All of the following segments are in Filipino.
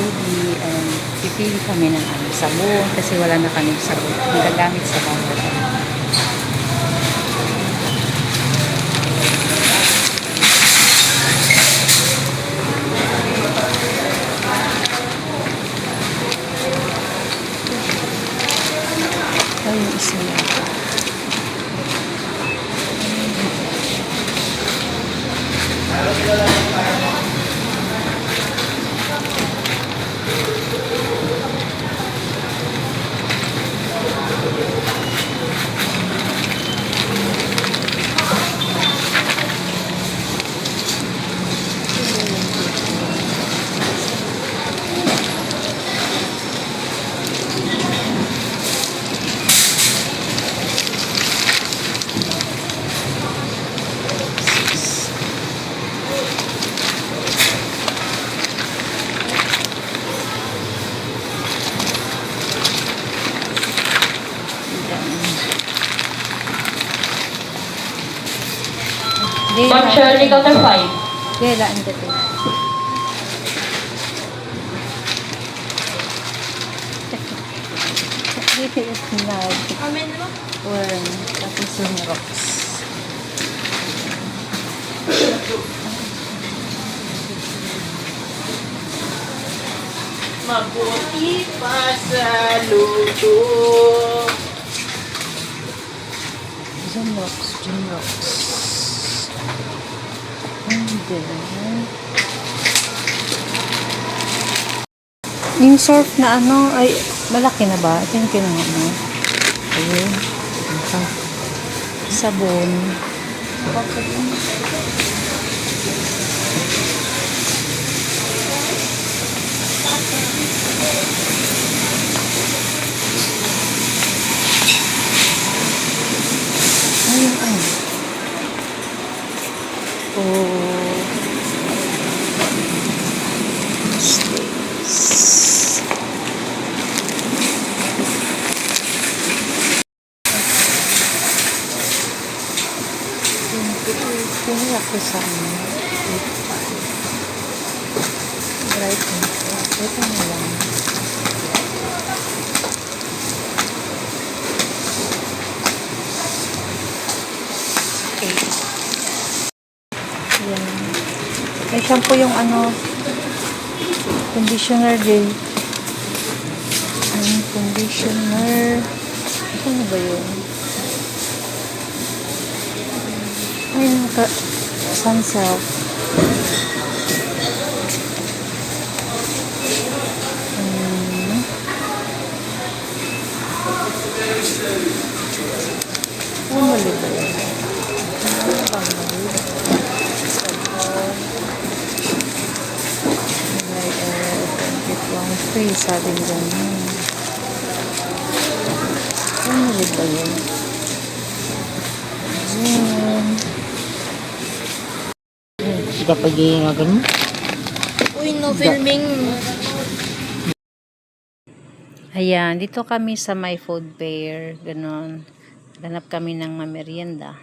Jollibee and pipili kami ng sabon kasi wala na kami sabon nagagamit sa bahay. Ay, yung isa yata. Ma'am Shirley, counter 5. Kaya ang dito. Dito is nag. Worm. Tapos yung rocks. Mabuti pa sa luto. Jim rocks. Jim rocks. And then, yung surf na ano, ay, malaki na ba? Ito yung kinuha mo. Ayun. Sabon. Ayun, ayun. Oh. Stays. Pinila ko sa right nito. Ito na lang. Okay. Yan. May shampoo yung ano, conditioner din. Conditioner. Ano ba yun? Ay, sunsilk. Ano mali ba yun? Ano ba mali? Free, sabi nila niya. Ano mali ba yun? Sika pa yung nga ganun? Uy, no filming. Ayan, dito kami sa my food fair. Ganon. Ganap kami ng mamerienda.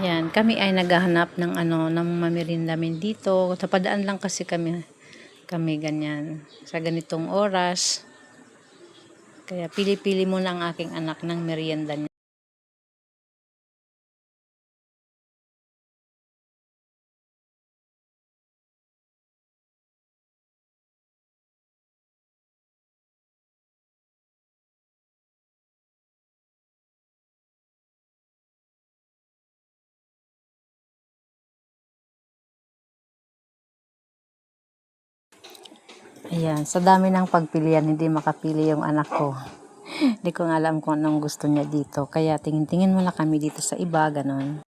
Yan, kami ay naghahanap ng ng mamerienda namin dito. Tapadaan lang kasi kami ganyan sa ganitong oras. Kaya pili-pili muna ang aking anak ng merienda niya. Ayan, sa dami ng pagpilian, hindi makapili yung anak ko. Hindi ko alam kung anong gusto niya dito. Kaya tingin-tingin muna kami dito sa iba, ganon.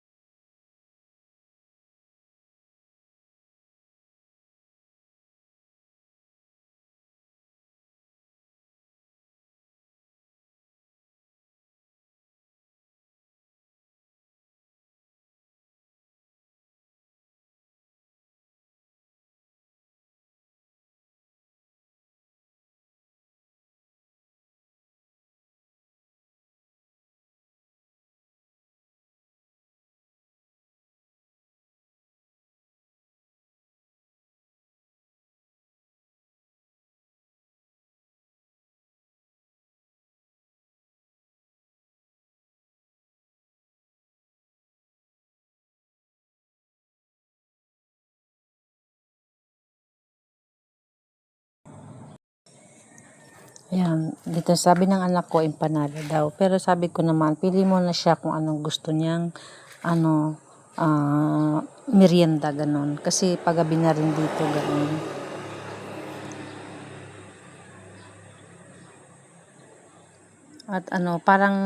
Ayan, dito sabi ng anak ko, empanada daw. Pero sabi ko naman, pili mo na siya kung anong gusto niyang, ano, merienda, ganun. Kasi paggabi na rin dito, ganun. At parang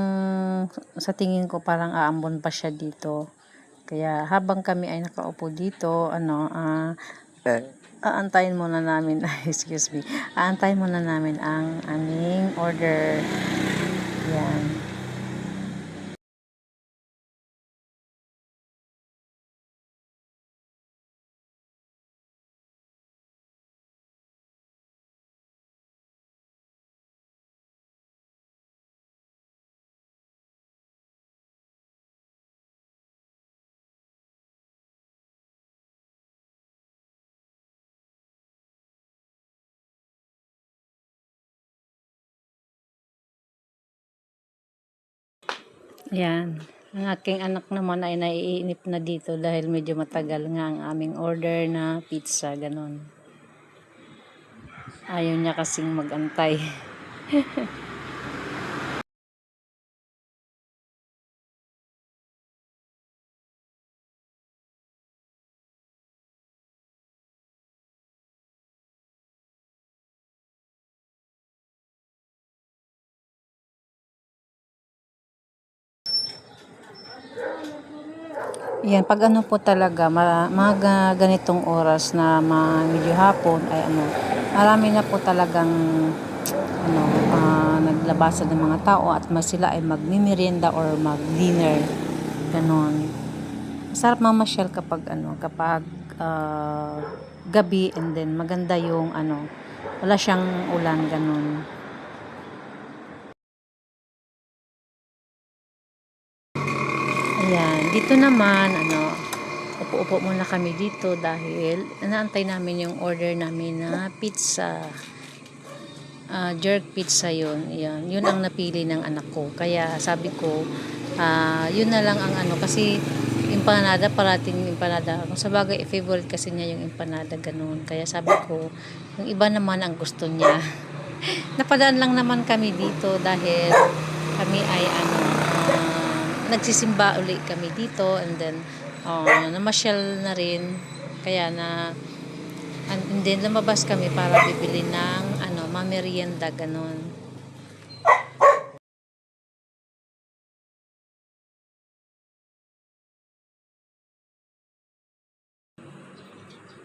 sa tingin ko parang aambon pa siya dito. Kaya habang kami ay nakaupo dito, aantayin muna namin, excuse me, aantayin muna namin ang aming order. Yan. Yan. Ang aking anak naman ay naiinip na dito dahil medyo matagal nga ang aming order na pizza, ganun. Ayaw niya kasing magantay. Yan, pag po talaga, mga ganitong oras na medyo hapon, ay marami na po talagang naglabasan ng mga tao at sila ay magmimerienda or mag-dinner. Ganon. Masarap mamasyal kapag kapag gabi, and then maganda yung wala siyang ulan, ganon. Ayan, dito naman, upo-upo muna kami dito dahil inaantay namin yung order namin na pizza. Jerk pizza yun. Ayan, yun ang napili ng anak ko. Kaya sabi ko, yun na lang ang kasi empanada, parating empanada. Kung sa bagay, favorite kasi niya yung empanada, ganun. Kaya sabi ko, yung iba naman ang gusto niya. Napadaan lang naman kami dito dahil kami ay nagsisimba uli kami dito, and then namasyal na rin, kaya and then lumabas kami para bibili ng mamerienda, ganon.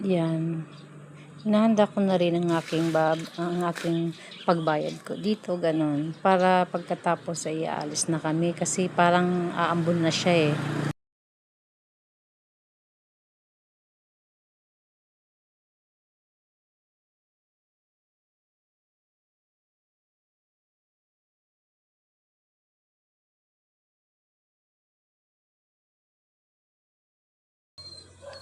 Yan. Hinahanda ko na rin ang aking pagbayad ko dito, ganon. Para pagkatapos ay aalis na kami kasi parang aambon na siya eh.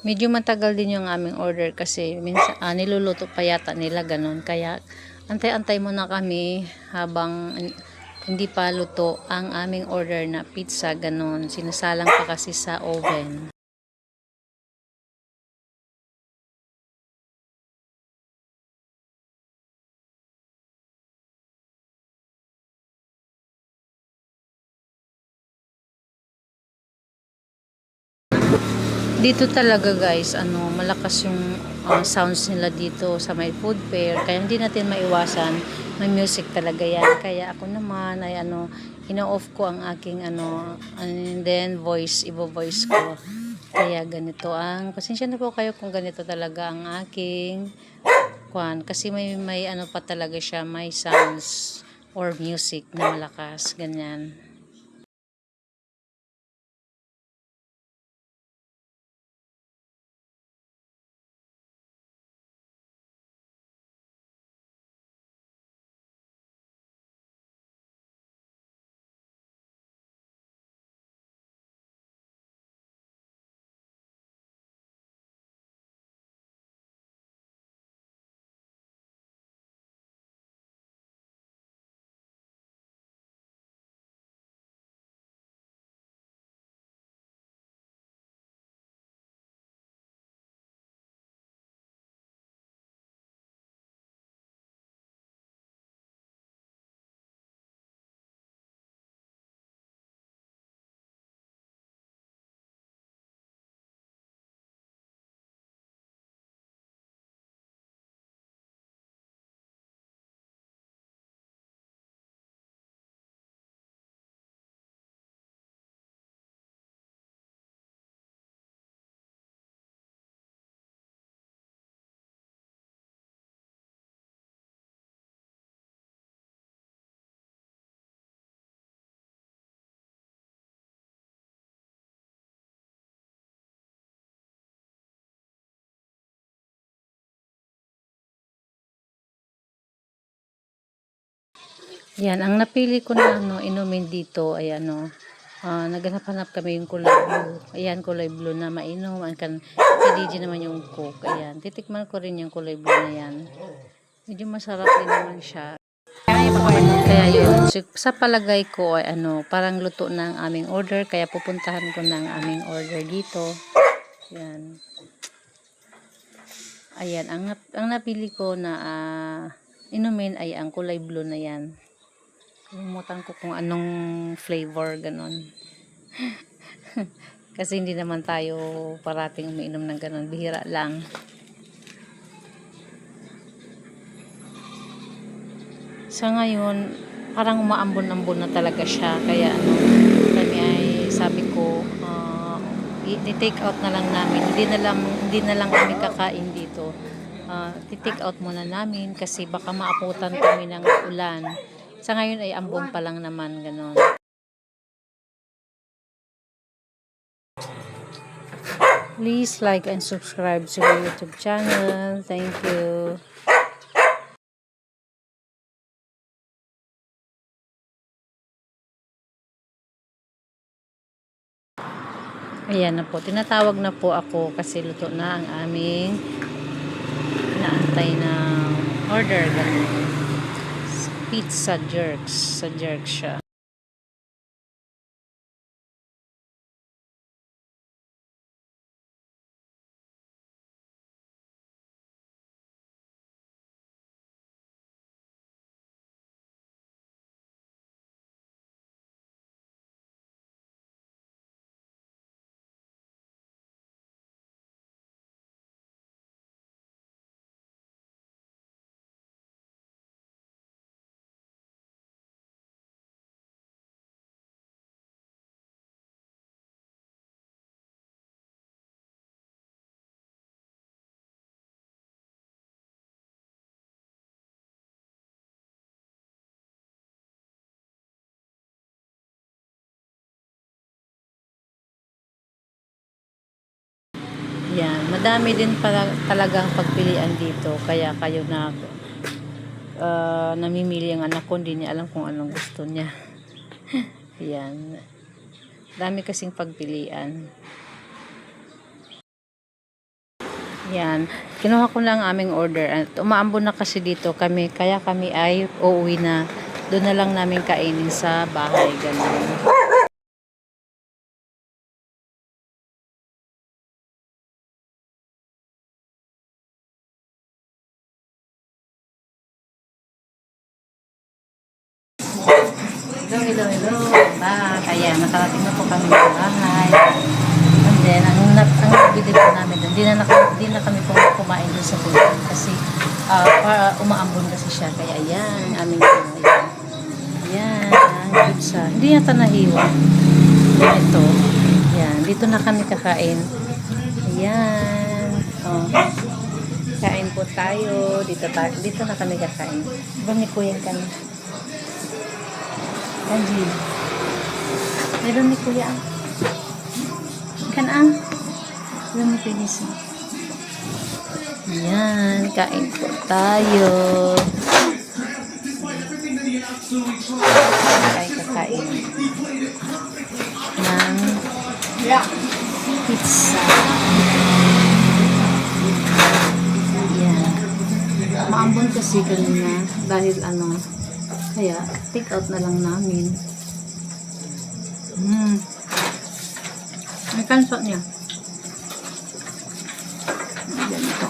Medyo matagal din yung aming order kasi minsan niluluto pa yata nila, ganun. Kaya antay-antay muna kami habang hindi pa luto ang aming order na pizza, ganun. Sinasalang pa kasi sa oven. Dito talaga guys, malakas yung sounds nila dito sa may food fair. Kaya hindi natin maiwasan, may music talaga yan. Kaya ako naman ay ino-off ko ang aking and then ibo-voice ko. Kaya ganito pasensya na po kayo kung ganito talaga ang aking kasi may pa talaga siya, may sounds or music na malakas, ganyan. Yan, ang napili ko na inumin dito ay naghanap-hanap kami yung kulay blue. Ayan, kulay blue na mainom. Kay DJ naman yung Coke. Ayan, titikman ko rin yung kulay blue na yan. Medyo masarap din naman siya. Kaya yun, sa palagay ko ay parang luto na ang aming order. Kaya pupuntahan ko na ang aming order dito. Ayan. Ayan, ang napili ko na inumin ay ang kulay blue na yan. Kalimutan ko kung anong flavor, ganon. Kasi hindi naman tayo parating umiinom ng ganon. Bihira lang. Sa ngayon, parang umaambon-ambon na talaga siya. Kaya kami ay sabi ko, i-take out na lang namin. Hindi na lang kami kakain dito. I-take out muna namin kasi baka maaputan kami ng ulan. Sa ngayon ay ambon pa lang naman, ganon. Please like and subscribe to my YouTube channel. Thank you. Ayan na po. Tinatawag na po ako kasi luto na ang aming inaantay na order. Ganon. Pizza Jerks. Sa Jerks siya. Yan, madami din talagang pagpilian dito. Kaya kayo na namimili ang anak ko, hindi niya alam kung anong gusto niya. Yan. Dami kasing pagpilian. Yan. Kinuha ko na ang aming order. At umaambon na kasi dito kami. Kaya kami ay uuwi na. Doon na lang namin kainin sa bahay. Ganun. Hello. Ayan, nakarating na po kami ng bahay. And then, ang nabili po namin doon, di na kami kumain doon sa bulkan kasi umaambon kasi siya. Kaya ayan, aming kumain. Ayan, pizza. Hindi yata nahiwa. Ito. Ayan, dito na kami kakain. Ayan. Oh. Kain po tayo. Dito na kami kakain. Ibang ni Kuya kami. Anji. Meron ni Kuya ang. Meron ni Kuya siya. Ayan, kain po tayo. Kakain ng pizza. Ayan. Maambon kasi kanina dahil kaya take out na lang namin. May kansot niya. Ganito.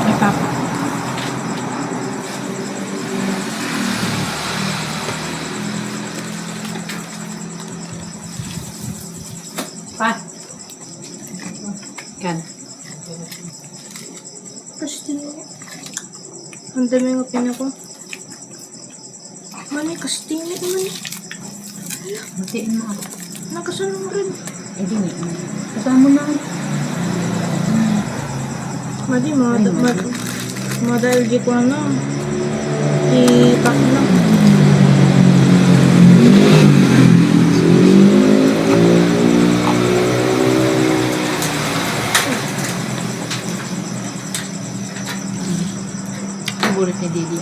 May papa. Kan. Kasi, ang dami ng opinion ko. Mani, kastinit man. Matiin mo ako. Nakasanong rin. Hindi nga. Kasama na. Madi, mga dahil di ko ipak na. favorite ni Didi.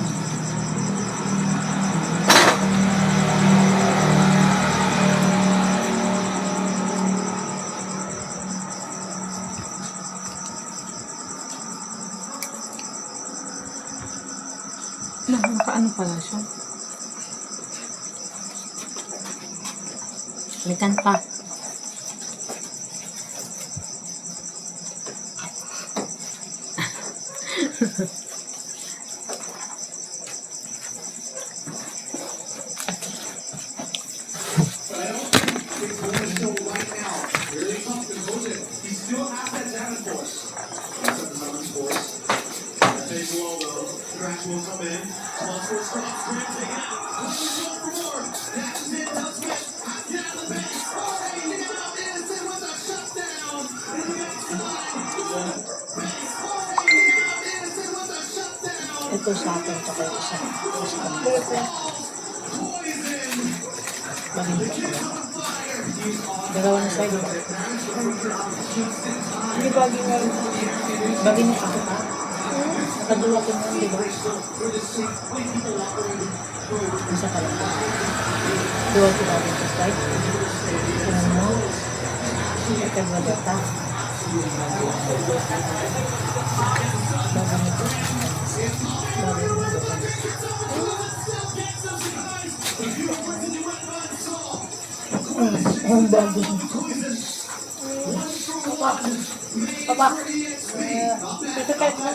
Nakaano pala siya? Mikan pa. Ito sa akin, tsaka ito sa akin. Dalawa na sa'yo. Hindi bagay nga rin. Bagay niya ako pa. Nakadula ko mo, di ba? Isa ka lang. Dua ko natin sa side. Ano mo? Ikan mo data. Bagay nito. Bagay nito. Ang bagay nito. Papa. Ito kahit na.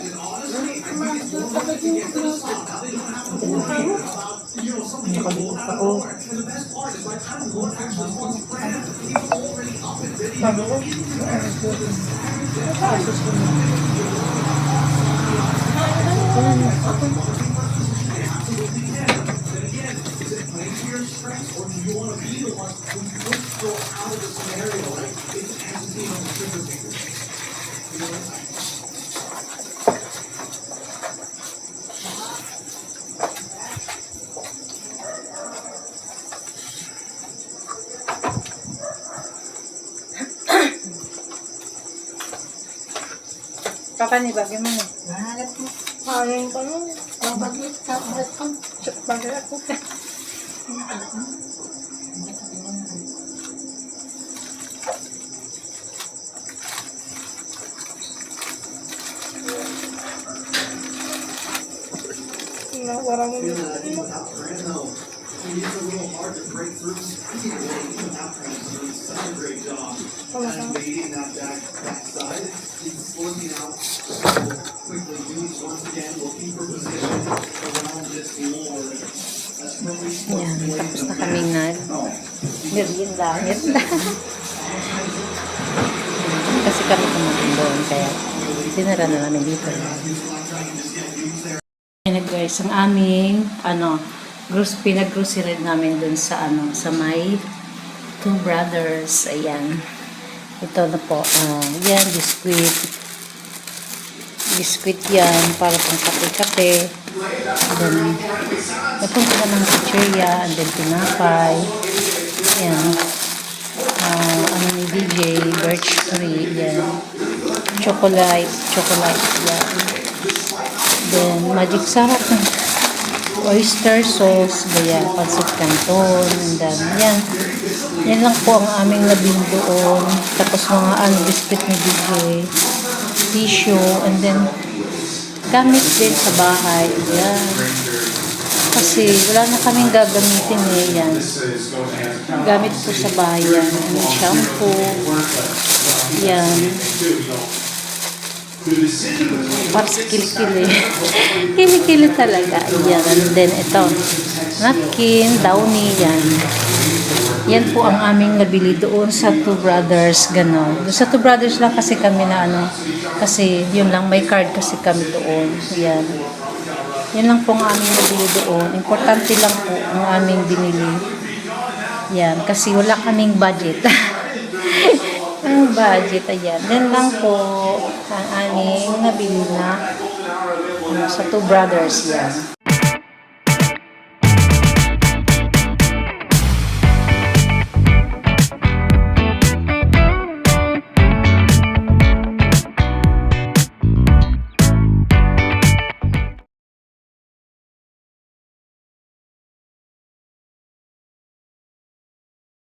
Nakaliit ako. Papa ni bagay mo na. Kaya ko nun. Bagay ko. Bagay ako. Wala mo yun. Yan, tapos na kaming merienda. Kasi kami kumain doon, kaya sinara na namin dito. Ayan guys, ang aming pinag-grocery namin doon sa sa may Two Brothers. Ayan. Ito na po. Yan, biskuit yan para pang kape-kape. Then, napunta na ng chicheria, and then tinapay. Yan. Ni DJ, birch tree, yan. Chocolate, yan. Then, magic sarap ng oyster sauce, gaya, pancit canton, and then, yan. Yan lang po ang aming nabili doon. Tapos mga biscuit ni DJ, tissue, and then, gamit din sa bahay. Yan. Kasi wala na kaming gagamitin yan. Gamit po sa bahay yan. Yung shampoo. Yan. Para sa kilikili. Kilikili talaga. Yan. And then ito. Napkin, downy, yan. Yan po ang aming nabili doon sa Two Brothers. Ganon. Doon sa Two Brothers lang kasi kami na kasi yun lang, may card kasi kami doon. Yan. Yan lang po ang aming nabili doon. Importante lang po ang aming binili. Yan. Kasi wala kaming budget. Ang budget, ayan. Yan lang po ang aming nabili na sa Two Brothers. Yan.